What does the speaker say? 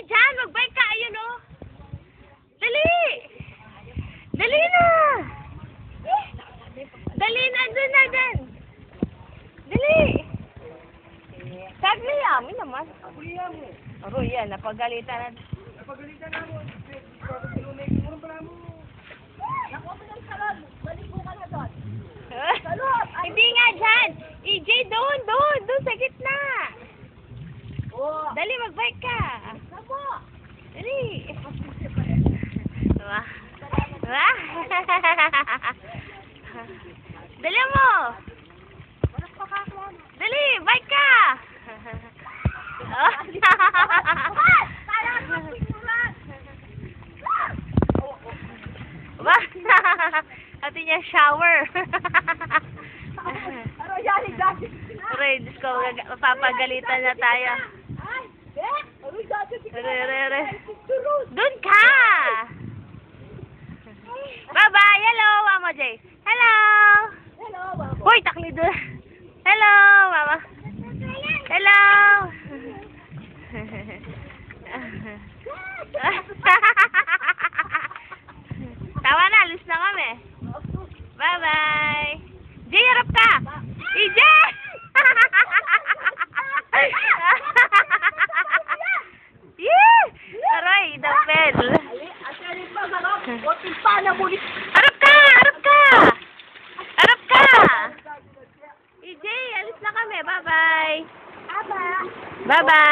dyan! Mag-bike ka! Ayun o! Dali! Dali na! Dali na! Doon na! Doon! Dali! Sagli yamin naman. Aro yan, napagalitan na. Napagalitan na mo. Nakuha mo ng salon. Balik ko ka na doon. Salon! Hindi nga dyan! EJ, doon! Doon! Doon sa gitna! Oo. Dali, mag-bike ka! Sabo! Dali! Diba? Diba? Dali mo! Dali, bike ka! Oh. Ba? Ate niya shower. Ano yan? Aray, Diyos ko, mapapagalitan na tayo. Doon ka! Bye-bye! Hello, Mama Jay! Hello! Hello, Mama. Hoy, takli doon! Hello, Mama! Hello! Tawa na, alis na kami. Bye-bye! Jay, harap ka! EJ! Yeah! Aray, dambel. Harap ka! Harap ka! Harap ka! EJ, alis na kami. Bye-bye! Bye-bye!